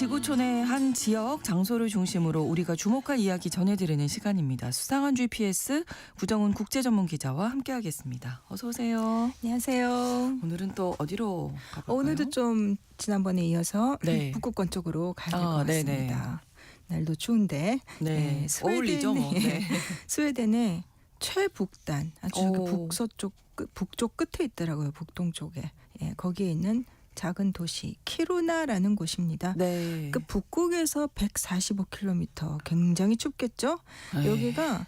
지구촌의 한 지역, 장소를 중심으로 우리가 주목할 이야기 전해드리는 시간입니다. 수상한 GPS 구정훈 국제전문기자와 함께하겠습니다. 어서 오세요. 안녕하세요. 오늘은 또 어디로 가볼까요? 오늘도 좀 지난번에 이어서 네. 북극권 쪽으로 가야 될 것 네네. 같습니다. 날도 추운데 네, 어울리죠. 뭐. 네. 스웨덴의 최북단, 아주 그 오. 북서쪽 북쪽 끝에 있더라고요. 북동쪽에. 예, 거기에 있는 작은 도시 키루나라는 곳입니다. 네. 그 북극에서 145km, 굉장히 춥겠죠? 네. 여기가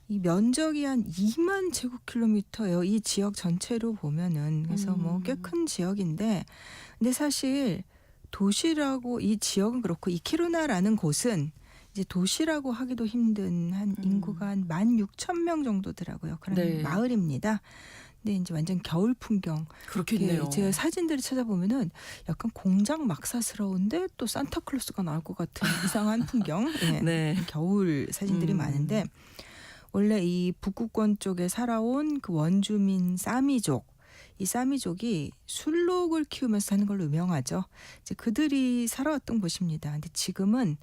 이 면적이 한 2만 제곱킬로미터예요. 이 지역 전체로 보면은. 그래서 뭐 꽤 큰 지역인데, 근데 사실 도시라고, 이 지역은 그렇고 이 키루나라는 곳은 이제 도시라고 하기도 힘든 한 인구가 한 16,000명 정도더라고요. 그런 네. 마을입니다. 근데 이제 완전 겨울 풍경. 그렇겠네요. 제가 사진들을 찾아보면은 약간 공장 막사스러운데 또 산타클로스가 나올 것 같은 이상한 풍경. 예. 네. 겨울 사진들이 많은데, 원래 이 북극권 쪽에 살아온 그 원주민 사미족, 이 사미족이 술록을 키우면서 사는 걸로 유명하죠. 이제 그들이 살아왔던 곳입니다. 근데 지금은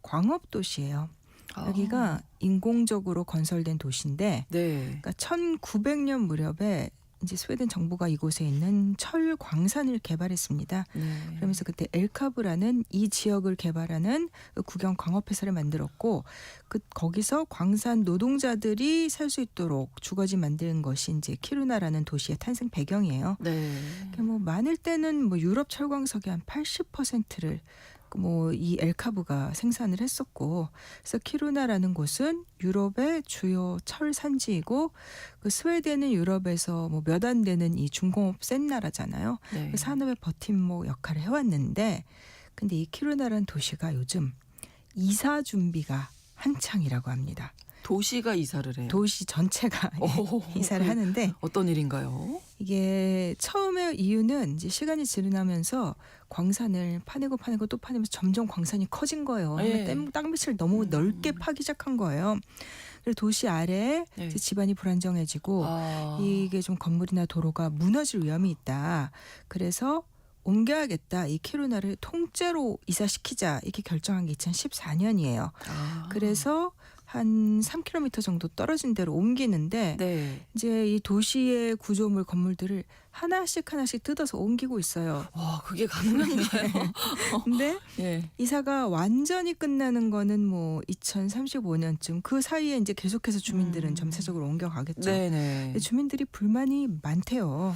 광업 도시예요. 여기가 인공적으로 건설된 도시인데, 네. 그러니까 1900년 무렵에 이제 스웨덴 정부가 이곳에 있는 철 광산을 개발했습니다. 네. 그러면서 그때 엘카브라는 이 지역을 개발하는 국영 광업회사를 만들었고, 거기서 광산 노동자들이 살 수 있도록 주거지 만드는 것이 이제 키루나라는 도시의 탄생 배경이에요. 네. 뭐 많을 때는 뭐 유럽 철광석의 한 80%를 뭐 이 엘카브가 생산을 했었고, 그래서 키루나라는 곳은 유럽의 주요 철 산지이고, 그 스웨덴은 유럽에서 뭐 몇 안 되는 이 중공업 센 나라잖아요. 네. 그 산업의 버팀목 역할을 해왔는데, 근데 이 키루나라는 도시가 요즘 이사 준비가 한창이라고 합니다. 도시가 이사를 해요. 도시 전체가 이사를 하는데, 어떤 일인가요? 이게 처음에 이유는 이제 시간이 지나면서 광산을 파내고 또 파내면서 점점 광산이 커진 거예요. 네. 땅빛을 너무 넓게 파기 시작한 거예요. 그래서 도시 아래에 네. 이제 지반이 불안정해지고, 이게 좀 건물이나 도로가 무너질 위험이 있다. 그래서 옮겨야겠다. 이 키루나를 통째로 이사시키자. 이렇게 결정한 게 2014년이에요. 그래서 한 3km 정도 떨어진 데로 옮기는데, 네. 이제 이 도시의 구조물 건물들을 하나씩 뜯어서 옮기고 있어요. 와, 그게 가능한가요? 근데 예. 이사가 완전히 끝나는 거는 뭐 2035년쯤, 그 사이에 이제 계속해서 주민들은 점차적으로 옮겨가겠죠. 네네. 근데 주민들이 불만이 많대요.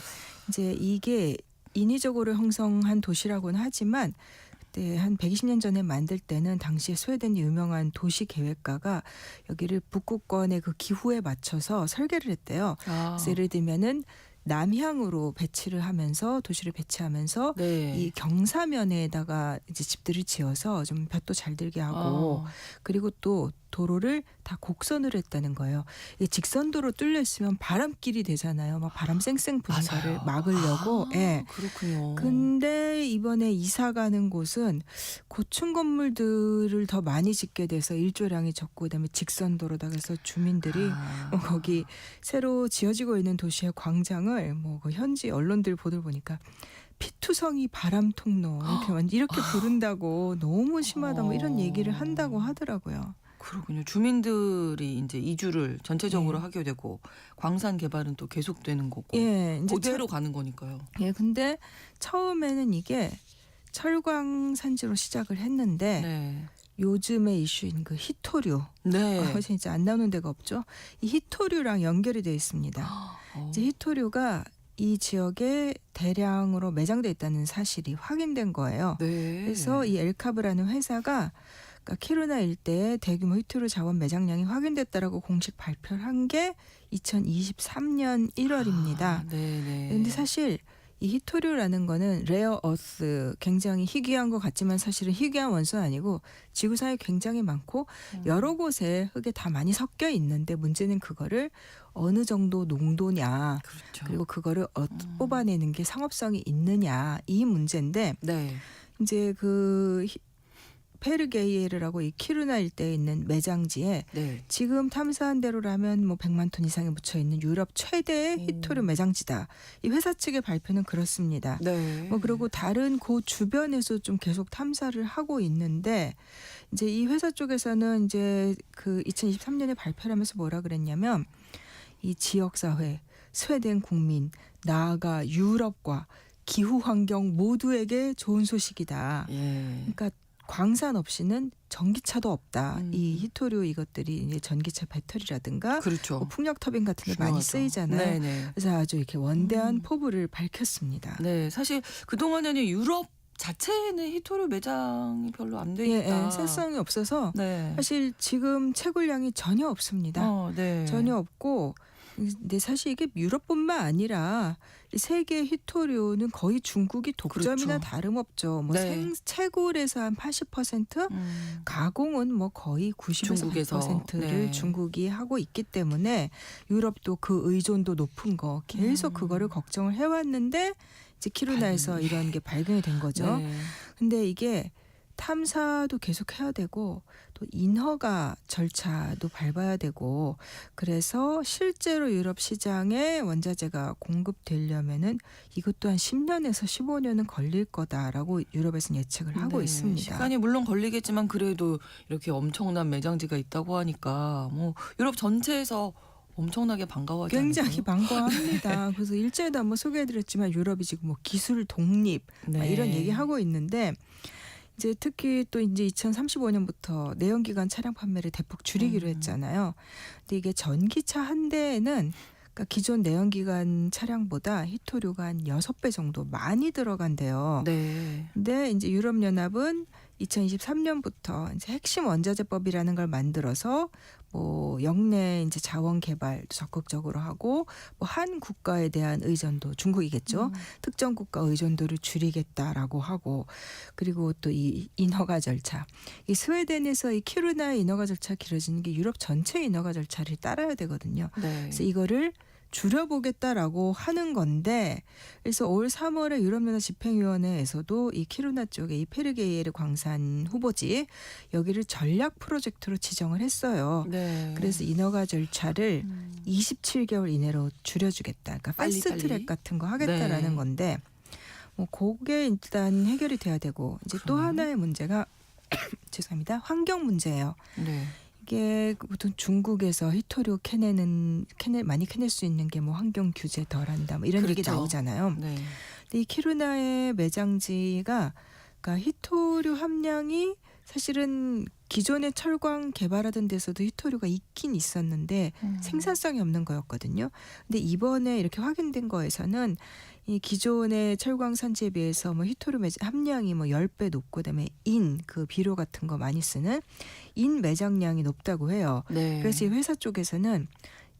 이제 이게 인위적으로 형성한 도시라고는 하지만, 그때 한 120년 전에 만들 때는 당시에 스웨덴이 유명한 도시 계획가가 여기를 북극권의 그 기후에 맞춰서 설계를 했대요. 그래서 예를 들면은 남향으로 배치를 하면서, 도시를 배치하면서 네. 이 경사면에다가 이제 집들을 지어서 좀 볕도 잘 들게 하고, 그리고 또 도로를 다 곡선으로 했다는 거예요. 이 직선도로 뚫려 있으면 바람길이 되잖아요. 막 바람 쌩쌩 부는 거를 막으려고. 예. 그렇군요. 근데 이번에 이사 가는 곳은 고층 건물들을 더 많이 짓게 돼서 일조량이 적고, 그다음에 직선도로다. 그래서 주민들이 거기 새로 지어지고 있는 도시의 광장을 뭐 그 현지 언론들 보도를 보니까 피투성이 바람 통로 이렇게 부른다고, 너무 심하다 뭐 이런 얘기를 한다고 하더라고요. 그렇군요. 주민들이 이제 이주를 전체적으로 하게 되고, 광산 개발은 또 계속되는 거고, 예, 이제 그대로 가는 거니까요. 예, 근데 처음에는 이게 철광 산지로 시작을 했는데, 네. 요즘의 이슈인 그 히토류, 네. 진짜 안 나오는 데가 없죠. 이 히토류랑 연결이 되어 있습니다. 이제 히토류가 이 지역에 대량으로 매장돼 있다는 사실이 확인된 거예요. 네. 그래서 이 엘카브라는 회사가, 그러니까 키루나 일대에 대규모 히토류 자원 매장량이 확인됐다라고 공식 발표를 한 게 2023년 1월입니다. 네네. 근데 사실 이 히토류라는 거는 레어 어스, 굉장히 희귀한 것 같지만 사실은 희귀한 원소는 아니고 지구상에 굉장히 많고 여러 곳에 흙에 다 많이 섞여 있는데, 문제는 그거를 어느 정도 농도냐, 그렇죠. 그리고 그거를 뽑아내는 게 상업성이 있느냐, 이 문제인데, 네. 이제 그 페르게이에르라고 이 키루나 일대에 있는 매장지에 네. 지금 탐사한 대로라면 뭐 100만 톤 이상이 묻혀 있는 유럽 최대의 히토류 매장지다. 이 회사 측의 발표는 그렇습니다. 네. 뭐 그리고 다른 그 주변에서 좀 계속 탐사를 하고 있는데 이제 이 회사 쪽에서는 이제 그 2023년에 발표를 하면서 뭐라 그랬냐면 이 지역 사회, 스웨덴 국민, 나아가 유럽과 기후 환경 모두에게 좋은 소식이다. 예. 그러니까 광산 없이는 전기차도 없다. 음. 이 히토류 이것들이 이제 전기차 배터리라든가 그렇죠. 뭐 풍력 터빈 같은 데 많이 중요하죠. 쓰이잖아요. 네네. 그래서 아주 이렇게 원대한 포부를 밝혔습니다. 네, 사실 그동안에는 유럽 자체에는 히토류 매장이 별로 안 돼 예, 있다. 예, 세성이 없어서 네. 사실 지금 채굴량이 전혀 없습니다. 네. 전혀 없고 근데 사실 이게 유럽뿐만 아니라 이 세계 히토류는 거의 중국이 독점이나 그렇죠. 다름없죠. 뭐 네. 채굴에서 한 80%, 가공은 뭐 거의 90에서 중국에서. 100%를 네. 중국이 하고 있기 때문에 유럽도 그 의존도 높은 거 계속 그거를 걱정을 해왔는데 이제 키루나에서 발견이. 이런 게 발견이 된 거죠. 네. 근데 이게 탐사도 계속 해야 되고 또 인허가 절차도 밟아야 되고 그래서 실제로 유럽 시장에 원자재가 공급되려면은 이것도 한 10년에서 15년은 걸릴 거다라고 유럽에서는 예측을 하고 네, 있습니다. 시간이 물론 걸리겠지만 그래도 이렇게 엄청난 매장지가 있다고 하니까 뭐 유럽 전체에서 엄청나게 반가워하지 굉장히 않을까요? 반가워합니다. 그래서 일제에도 한번 소개해드렸지만 유럽이 지금 뭐 기술 독립 막 네. 이런 얘기하고 있는데 이제 특히 또 이제 2035년부터 내연기관 차량 판매를 대폭 줄이기로 했잖아요. 근데 이게 전기차 한 대에는 그러니까 기존 내연기관 차량보다 히토류가 한 6배 정도 많이 들어간대요. 네. 근데 이제 유럽연합은 2023년부터 이제 핵심 원자재법이라는 걸 만들어서 뭐 역내 이제 자원 개발도 적극적으로 하고 뭐 한 국가에 대한 의존도 중국이겠죠. 특정 국가 의존도를 줄이겠다라고 하고 그리고 또 이 인허가 절차. 이 스웨덴에서 이 키루나의 인허가 절차 길어지는 게 유럽 전체 인허가 절차를 따라야 되거든요. 네. 그래서 이거를 줄여보겠다라고 하는 건데 그래서 올 3월에 유럽연합 집행위원회에서도 이 키루나 쪽에 이 페르게이에르 광산 후보지 여기를 전략 프로젝트로 지정을 했어요. 네. 그래서 인허가 절차를 27개월 이내로 줄여주겠다. 그러니까 빨리. 패스트트랙 같은 거 하겠다라는 네. 건데 뭐 그게 일단 해결이 돼야 되고 이제 또 그럼요. 하나의 문제가 죄송합니다. 환경 문제예요. 네. 이게 보통 중국에서 히토류 많이 캐낼 수 있는 게 뭐 환경 규제 덜한다 뭐 이런 얘기 그렇죠. 나오잖아요. 네. 근데 이 키루나의 매장지가 그러니까 히토류 함량이 사실은 기존의 철광 개발하던 데서도 히토류가 있긴 있었는데 생산성이 없는 거였거든요. 근데 이번에 이렇게 확인된 거에서는 이 기존의 철광 산지에 비해서 뭐 히토류 함량이 뭐 10배 높고 그다음에 그 비료 같은 거 많이 쓰는 인 매장량이 높다고 해요. 네. 그래서 이 회사 쪽에서는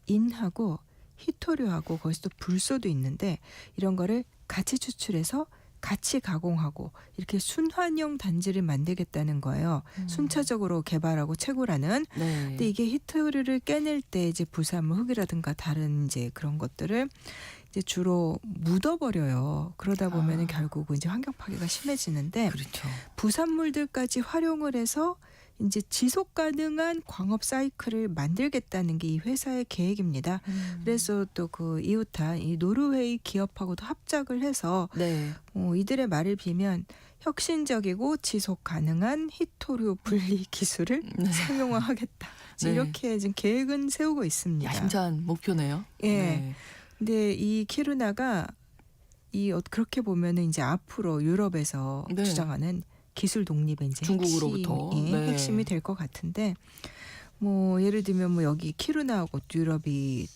인하고 히토류하고 거기서 또 불소도 있는데 이런 거를 같이 추출해서 같이 가공하고 이렇게 순환형 단지를 만들겠다는 거예요. 순차적으로 개발하고 채굴하는. 네. 근데 이게 히토류를 깨낼 때 이제 부산물 흙이라든가 다른 이제 그런 것들을 이제 주로 묻어버려요. 그러다 보면은 결국은 이제 환경 파괴가 심해지는데 그렇죠. 부산물들까지 활용을 해서 이제 지속 가능한 광업 사이클을 만들겠다는 게 이 회사의 계획입니다. 그래서 또 그 이웃한 이 노르웨이 기업하고도 합작을 해서 네. 이들의 말을 빌면 혁신적이고 지속 가능한 히토류 분리 기술을 상용화하겠다. 네. 이렇게 지금 계획은 세우고 있습니다. 야심찬 목표네요. 예. 네. 근데 이 키루나가 그렇게 보면은 이제 앞으로 유럽에서 네. 주장하는 기술 독립의 이제 중국으로부터. 네. 핵심이 될 것 같은데 뭐 예를 들면 뭐 여기 키루나하고 유럽이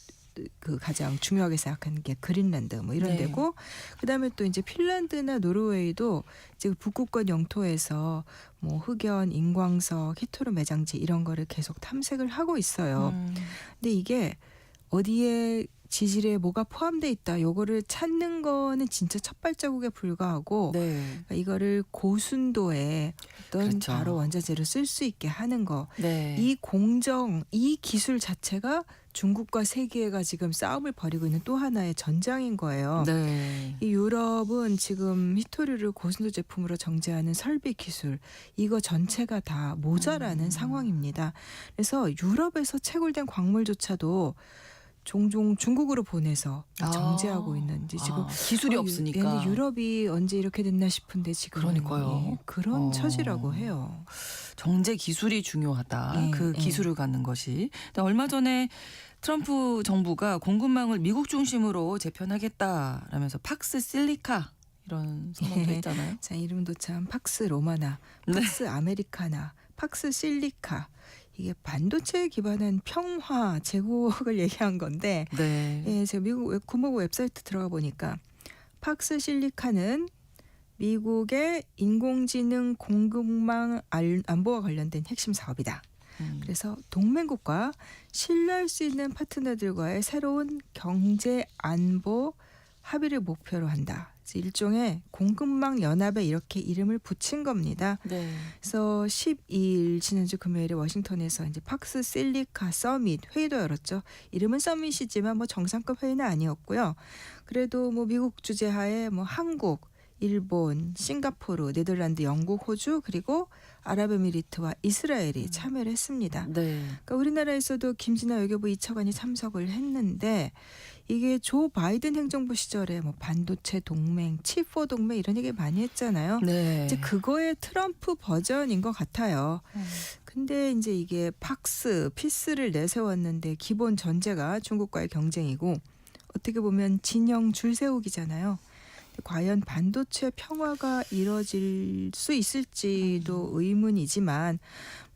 그 가장 중요하게 생각하는 게 그린란드 뭐 이런 네. 데고 그다음에 또 이제 핀란드나 노르웨이도 지금 북극권 영토에서 뭐 흑연, 인광석, 히토류 매장지 이런 거를 계속 탐색을 하고 있어요. 근데 이게 어디에 지질에 뭐가 포함돼 있다. 요거를 찾는 거는 진짜 첫 발자국에 불과하고 네. 그러니까 이거를 고순도의 어떤 그렇죠. 바로 원자재로 쓸 수 있게 하는 거. 네. 이 공정, 이 기술 자체가 중국과 세계가 지금 싸움을 벌이고 있는 또 하나의 전장인 거예요. 네. 이 유럽은 지금 히토류를 고순도 제품으로 정제하는 설비 기술 이거 전체가 다 모자라는 상황입니다. 그래서 유럽에서 채굴된 광물조차도 종종 중국으로 보내서 정제하고 있는 이제 지금 기술이 없으니까. 근데 유럽이 언제 이렇게 됐나 싶은데 지금 그러니까요. 그런 처지라고 해요. 정제 기술이 중요하다. 예, 그 예. 기술을 갖는 것이. 근데 얼마 전에 트럼프 정부가 공급망을 미국 중심으로 재편하겠다라면서 팍스 실리카 이런 선언도 예. 했잖아요. 자, 이름도 참 팍스 로마나, 네. 팍스 아메리카나, 팍스 실리카. 이게 반도체에 기반한 평화 제국을 얘기한 건데 네. 예, 제가 미국 국무부 웹사이트 들어가 보니까 팍스 실리카는 미국의 인공지능 공급망 안보와 관련된 핵심 사업이다. 그래서 동맹국과 신뢰할 수 있는 파트너들과의 새로운 경제 안보 합의를 목표로 한다. 그래서 일종의 공급망 연합에 이렇게 이름을 붙인 겁니다. 네. 그래서 12일 지난주 금요일에 워싱턴에서 이제 팍스 실리카 서밋 회의도 열었죠. 이름은 서밋이지만 뭐 정상급 회의는 아니었고요. 그래도 뭐 미국 주재하에 뭐 한국, 일본, 싱가포르, 네덜란드, 영국, 호주 그리고 아랍에미리트와 이스라엘이 참여를 했습니다. 네. 그러니까 우리나라에서도 김진아 외교부 이차관이 참석을 했는데 이게 조 바이든 행정부 시절에 뭐 반도체 동맹, 칩4 동맹 이런 얘기 많이 했잖아요. 네. 이제 그거의 트럼프 버전인 것 같아요. 근데 이제 이게 피스를 내세웠는데 기본 전제가 중국과의 경쟁이고 어떻게 보면 진영 줄세우기잖아요. 과연 반도체 평화가 이뤄질 수 있을지도 의문이지만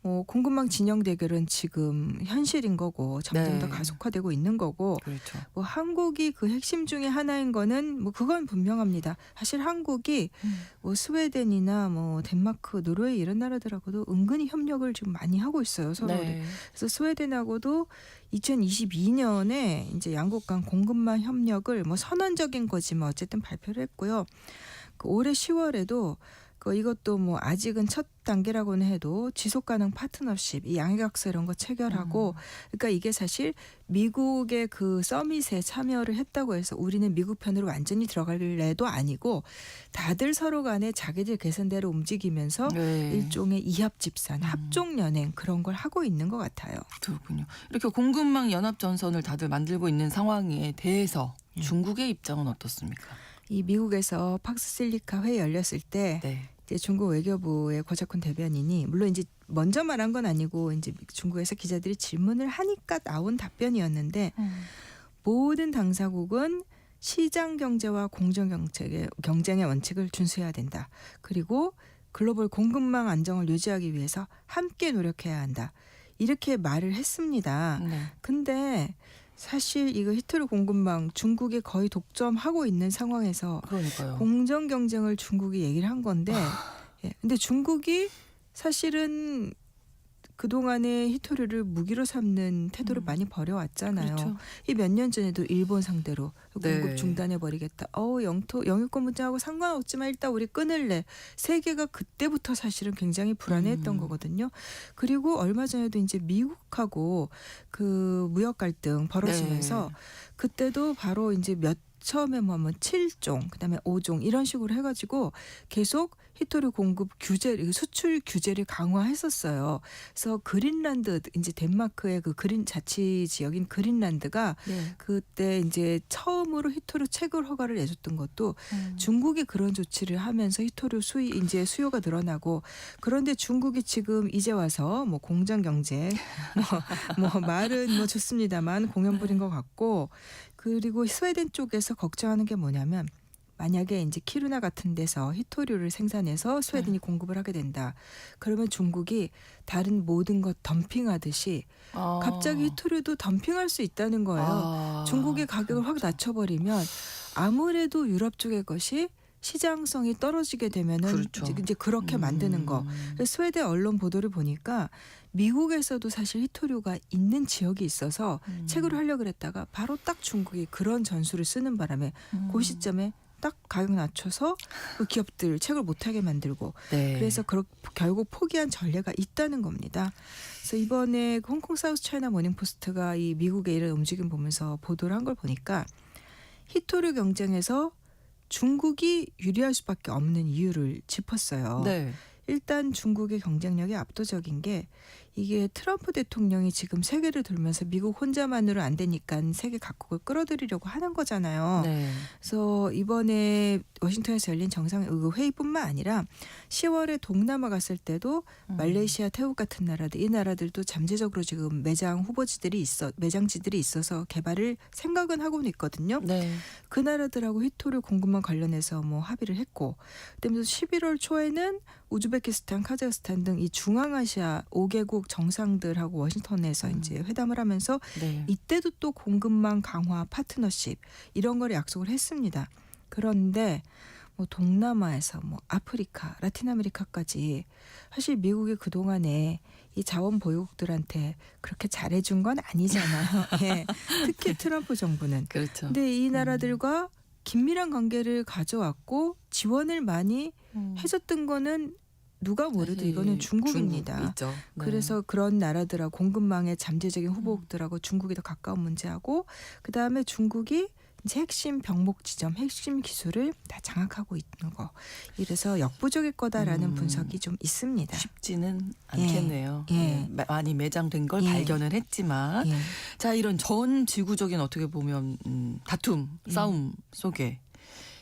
뭐 공급망 진영 대결은 지금 현실인 거고 점점 네. 더 가속화되고 있는 거고 그렇죠. 뭐 한국이 그 핵심 중에 하나인 거는 뭐 그건 분명합니다. 사실 한국이 뭐 스웨덴이나 뭐 덴마크, 노르웨이 이런 나라들하고도 은근히 협력을 지금 많이 하고 있어요. 서로. 네. 그래서 스웨덴하고도 2022년에 이제 양국 간 공급망 협력을 뭐 선언적인 거지만 어쨌든 발표를 했고요. 그 올해 10월에도 이것도 뭐 아직은 첫 단계라고는 해도 지속 가능 파트너십, 이 양해각서 이런 거 체결하고 그러니까 이게 사실 미국의 그 서밋에 참여를 했다고 해서 우리는 미국 편으로 완전히 들어갈래도 아니고 다들 서로 간에 자기들 계산대로 움직이면서 네. 일종의 이합집산, 합종연행 그런 걸 하고 있는 것 같아요. 그렇군요. 이렇게 공급망 연합 전선을 다들 만들고 있는 상황에 대해서 중국의 입장은 어떻습니까? 이 미국에서 팍스 실리카 회의 열렸을 때 네. 이제 중국 외교부의 고작훈 대변인이 물론 이제 먼저 말한 건 아니고 이제 중국에서 기자들이 질문을 하니까 나온 답변이었는데 모든 당사국은 시장 경제와 공정 경쟁의 원칙을 준수해야 된다. 그리고 글로벌 공급망 안정을 유지하기 위해서 함께 노력해야 한다. 이렇게 말을 했습니다. 네. 근데 사실 이거 히토류 공급망 중국이 거의 독점하고 있는 상황에서 그러니까요. 공정 경쟁을 중국이 얘기를 한 건데 예. 근데 중국이 사실은 그동안에 히토류를 무기로 삼는 태도를 많이 벌여왔잖아요. 그렇죠. 이 몇 년 전에도 일본 상대로 네. 공급 중단해버리겠다. 영유권 문제하고 상관없지만 일단 우리 끊을래. 세계가 그때부터 사실은 굉장히 불안해했던 거거든요. 그리고 얼마 전에도 이제 미국하고 그 무역 갈등 벌어지면서 네. 그때도 바로 이제 처음에 뭐 7종, 그다음에 5종 이런 식으로 해가지고 계속 히토류 공급 수출 규제를 강화했었어요. 그래서 그린란드 이제 덴마크의 그 그린 지역인 그린란드가 네. 그때 이제 처음으로 히토류 채굴 허가를 내줬던 것도 중국이 그런 조치를 하면서 히토류 이제 수요가 늘어나고 그런데 중국이 지금 이제 와서 뭐 공정 경제 뭐 말은 뭐 좋습니다만 공연 부린 것 같고 그리고 스웨덴 쪽에서 걱정하는 게 뭐냐면 만약에 이제 키루나 같은 데서 히토류를 생산해서 스웨덴이 공급을 하게 된다. 그러면 중국이 다른 모든 것 덤핑하듯이 갑자기 히토류도 덤핑할 수 있다는 거예요. 중국의 가격을 확 낮춰버리면 아무래도 유럽 쪽의 것이 시장성이 떨어지게 되면은 그렇죠. 이제 그렇게 만드는 거. 스웨덴 언론 보도를 보니까 미국에서도 사실 히토류가 있는 지역이 있어서 채굴을 하려고 그랬다가 바로 딱 중국이 그런 전술을 쓰는 바람에 그 시점에 딱 가격 낮춰서 그 기업들 채굴 못하게 만들고 네. 그래서 결국 포기한 전례가 있다는 겁니다. 그래서 이번에 그 홍콩 사우스 차이나 모닝포스트가 이 미국의 이런 움직임 보면서 보도를 한 걸 보니까 히토류 경쟁에서 중국이 유리할 수밖에 없는 이유를 짚었어요. 네. 일단 중국의 경쟁력이 압도적인 게 이게 트럼프 대통령이 지금 세계를 돌면서 미국 혼자만으로 안 되니까 세계 각국을 끌어들이려고 하는 거잖아요. 네. 그래서 이번에 워싱턴에서 열린 정상회의뿐만 아니라 10월에 동남아 갔을 때도 말레이시아, 태국 같은 나라들 이 나라들도 잠재적으로 지금 매장지들이 있어서 개발을 생각은 하고는 있거든요. 네. 그 나라들하고 히토류 공급망 관련해서 뭐 합의를 했고 그다음에 11월 초에는 우즈베키스탄, 카자흐스탄 등 이 중앙아시아 5개국 정상들하고 워싱턴에서 이제 회담을 하면서 네. 이때도 또 공급망 강화 파트너십 이런 걸 약속을 했습니다. 그런데 뭐 동남아에서 뭐 아프리카, 라틴 아메리카까지 사실 미국이 그동안에 이 자원 보유국들한테 그렇게 잘해준 건 아니잖아요. 예. 특히 트럼프 정부는. 그렇죠. 근데 이 나라들과 긴밀한 관계를 가져왔고 지원을 많이 해줬던 거는 누가 뭐래도 이거는 중국입니다. 중국이죠. 네. 그래서 그런 나라들하고 공급망의 잠재적인 후보국들하고 중국이 더 가까운 문제하고 그다음에 중국이 이제 핵심 병목 지점, 핵심 기술을 다 장악하고 있는 거. 이래서 역부족일 거다라는 분석이 좀 있습니다. 쉽지는 않겠네요. 예. 많이 매장된 걸 예. 발견을 했지만 예. 자 이런 전 지구적인 어떻게 보면 다툼, 싸움 속에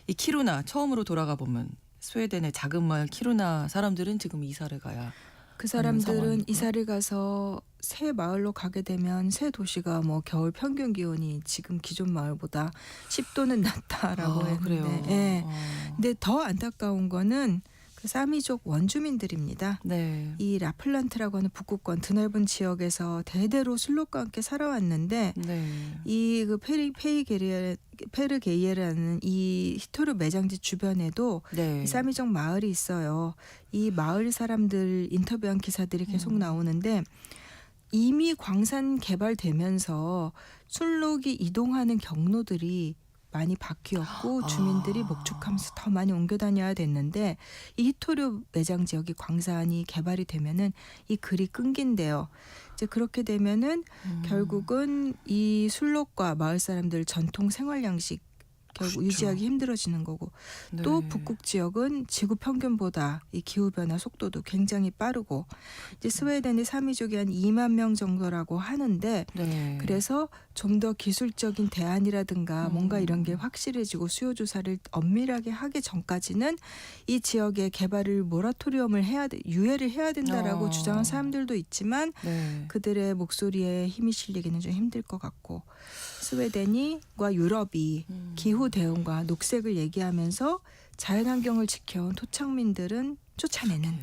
이 키루나 처음으로 돌아가 보면 스웨덴의 작은 마을 키루나 사람들은 지금 이사를 가야 그 사람들은 상황이고요. 이사를 가서 새 마을로 가게 되면 새 도시가 뭐 겨울 평균 기온이 지금 기존 마을보다 10도는 낮다라고 했는데 그래요. 예. 근데 더 안타까운 거는 그 사미족 원주민들입니다. 네. 이 라플란트라고 하는 북극권 드넓은 지역에서 대대로 술록과 함께 살아왔는데 네. 이 그 페르게이에라는 이 히토르 매장지 주변에도 네. 이 사미족 마을이 있어요. 이 마을 사람들 인터뷰한 기사들이 계속 나오는데 이미 광산 개발되면서 순록이 이동하는 경로들이 많이 바뀌었고 주민들이 목축하면서 더 많이 옮겨 다녀야 됐는데 이 히토류 매장 지역이 광산이 개발이 되면은 이 글이 끊긴대요. 이제 그렇게 되면은 결국은 이 순록과 마을 사람들 전통 생활 양식 결국 그렇죠. 유지하기 힘들어지는 거고 네. 또 북극 지역은 지구 평균보다 이 기후 변화 속도도 굉장히 빠르고 이제 스웨덴의 사미족이 한 2만 명 정도라고 하는데 네. 그래서 좀 더 기술적인 대안이라든가 뭔가 이런 게 확실해지고 수요 조사를 엄밀하게 하기 전까지는 이 지역의 개발을 모라토리엄을 유예를 해야 된다라고 주장한 사람들도 있지만 네. 그들의 목소리에 힘이 실리기는 좀 힘들 것 같고 스웨덴과 유럽이 기후 대응과 녹색을 얘기하면서 자연환경을 지켜온 토착민들은 쫓아내는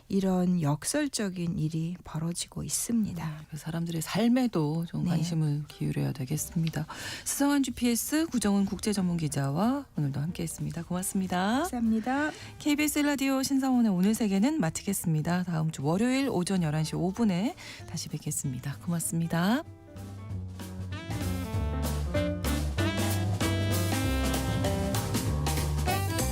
이런 역설적인 일이 벌어지고 있습니다. 그 사람들의 삶에도 좀 네. 관심을 기울여야 되겠습니다. 수성한 GPS 구정은 국제전문기자와 오늘도 함께했습니다. 고맙습니다. 감사합니다. KBS 라디오 신성원의 오늘 세계는 마치겠습니다. 다음 주 월요일 오전 11시 5분에 다시 뵙겠습니다. 고맙습니다.